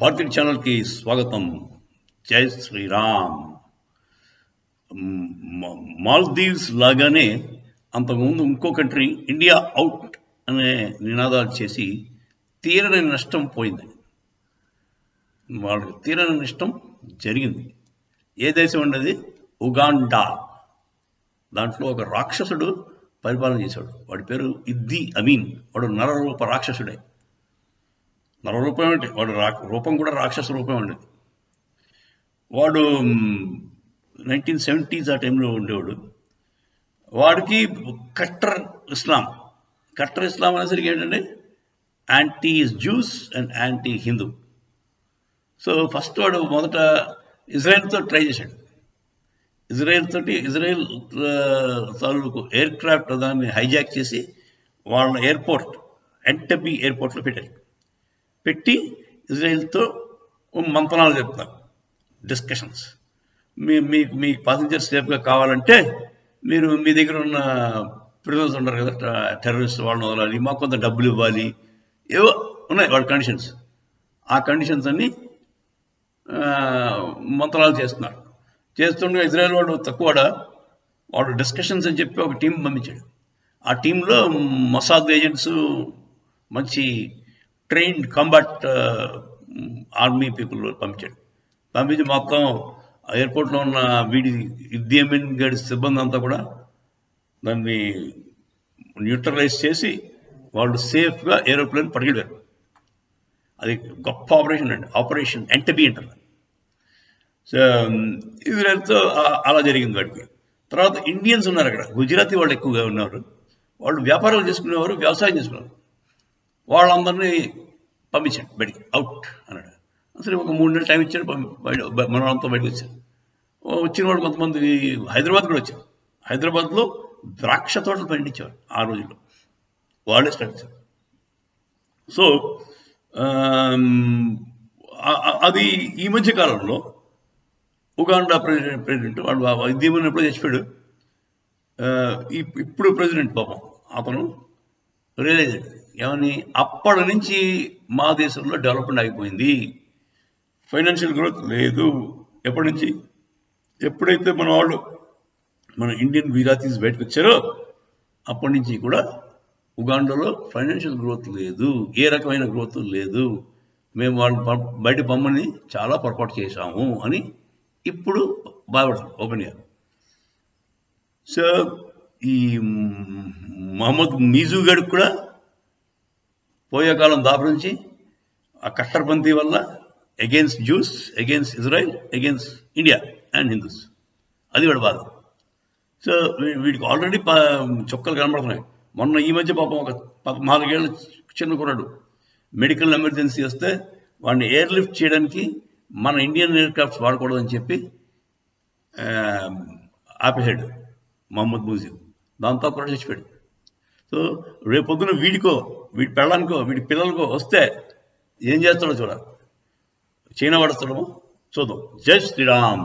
పార్కిట్ ఛానల్కి స్వాగతం. జై శ్రీరామ్. మాల్దీవ్స్ లాగానే అంతకుముందు ఇంకో కంట్రీ ఇండియా అవుట్ అనే నినాదాలు చేసి తీరని నష్టం పోయింది. వాళ్ళకి తీరని నష్టం జరిగింది. ఏ దేశం ఉండేది? ఉగాండా. దాంట్లో ఒక రాక్షసుడు పరిపాలన చేశాడు. వాడి పేరు ఇద్ది అమీన్. వాడు నరరూప రాక్షసుడే. నరరూపం అంటే వాడు రూపం కూడా రాక్షస రూపం ఉండేది. వాడు 1970s ఆ టైంలో ఉండేవాడు. వాడికి కట్టర్ ఇస్లాం అనేసరికి ఏంటంటే anti juice and anti Hindu. So first వాడు మొదట ఇజ్రాయెల్తో ట్రై చేశాడు. ఇజ్రాయెల్ తాలూకు ఎయిర్ క్రాఫ్ట్ దాన్ని హైజాక్ చేసి వాళ్ళ ఎయిర్పోర్ట్ ఎంటబీ ఎయిర్పోర్ట్లో పెట్టి ఇజ్రాయెల్తో మంతనాలు చెప్తారు, డిస్కషన్స్. మీ పాసింజర్స్ సేఫ్గా కావాలంటే మీరు మీ దగ్గర ఉన్న ప్రిజనర్స్ ఉంటారు కదా, టెర్రరిస్ట్ వాళ్ళని వదలాలి, మాకు కొంత డబ్బులు ఇవ్వాలి, ఏవో ఉన్నాయి వాళ్ళ కండిషన్స్. ఆ కండిషన్స్ అన్నీ మంత్రాలు చేస్తుండగా ఇజ్రాయెల్ వాడు వాడు డిస్కషన్స్ అని చెప్పి ఒక టీం పంపించాడు. ఆ టీంలో మొసాద్ ఏజెంట్స్, మంచి ట్రైన్డ్ కాంబాట్ ఆర్మీ పీపుల్ పంపించి మొత్తం ఎయిర్పోర్ట్లో ఉన్న ఇద్ది అమీన్ గడి సిబ్బంది అంతా కూడా దాన్ని న్యూట్రలైజ్ చేసి వాళ్ళు సేఫ్గా ఏరోప్లేన్ పట్టుకెళ్ళారు. అది గొప్ప ఆపరేషన్ అండి, ఆపరేషన్ ఎంటబీ అంటారు. సో ఇజ్రాయెల్తో అలా జరిగింది వాడికి. తర్వాత ఇండియన్స్ ఉన్నారు అక్కడ, గుజరాతీ వాళ్ళు ఎక్కువగా ఉన్నారు. వాళ్ళు వ్యాపారాలు చేసుకునేవారు, వ్యవసాయం చేసుకునేవారు. వాళ్ళందరినీ పంపించాడు బయటికి, అవుట్ అన్నాడు. అసలు ఒక 3 నెలలు టైం ఇచ్చాడు. మన వాళ్ళంతా బయటకు వచ్చారు. వచ్చిన వాళ్ళు కొంతమంది హైదరాబాద్ కూడా వచ్చారు. హైదరాబాద్లో ద్రాక్ష తోటలు పండించేవారు ఆ రోజుల్లో, వాళ్ళే స్టార్ట్ చేశారు. సో అది ఈ మధ్య కాలంలో ఉగాండా ప్రెసిడెంట్ వాడు ఇద్దేమని ఎప్పుడో చచ్చిపోయాడు. ఇప్పుడు ప్రెసిడెంట్ పాపం అతను రియలైజ్ ఏమని, అప్పటి నుంచి మా దేశంలో డెవలప్మెంట్ అయిపోయింది, ఫైనాన్షియల్ గ్రోత్ లేదు. ఎప్పటి నుంచి? ఎప్పుడైతే మన ఇండియన్ గుజరాతీస్ బయటకు వచ్చారో అప్పటి నుంచి కూడా ఉగాండాలో ఫైనాన్షియల్ గ్రోత్ లేదు, ఏ రకమైన గ్రోత్ లేదు. మేము వాళ్ళు బయట బొమ్మని చాలా పొరపాటు చేశాము అని ఇప్పుడు బాధపడతారు ఓపెన్గా. సో ఈ మహమ్మద్ మీజు గడికి కూడా పోయే కాలం దాపురించి ఆ కట్టర్బందీ వల్ల against juice, against Israel, against India and Hindus, అది వాడి బాధ. సో వీడికి ఆల్రెడీ చుక్కలు కనబడుతున్నాయి. మొన్న ఈ మధ్య పాపం ఒక 14 ఏళ్ళ చిన్న కుర్రాడు మెడికల్ ఎమర్జెన్సీ వస్తే వాడిని ఎయిర్ లిఫ్ట్ చేయడానికి మన ఇండియన్ ఎయిర్ క్రాఫ్ట్స్ వాడకూడదని చెప్పి ఆపేసాడు మహమ్మద్ మూజీ. దాంతో కూడా చచ్చిపోయాడు. సో రేపొద్దున వీడి పెళ్ళానికో వీడి పిల్లలకో వస్తే ఏం చేస్తాడో చూడాలి. చైనా పడుతున్నామో చూద్దాం. జై శ్రీరామ్.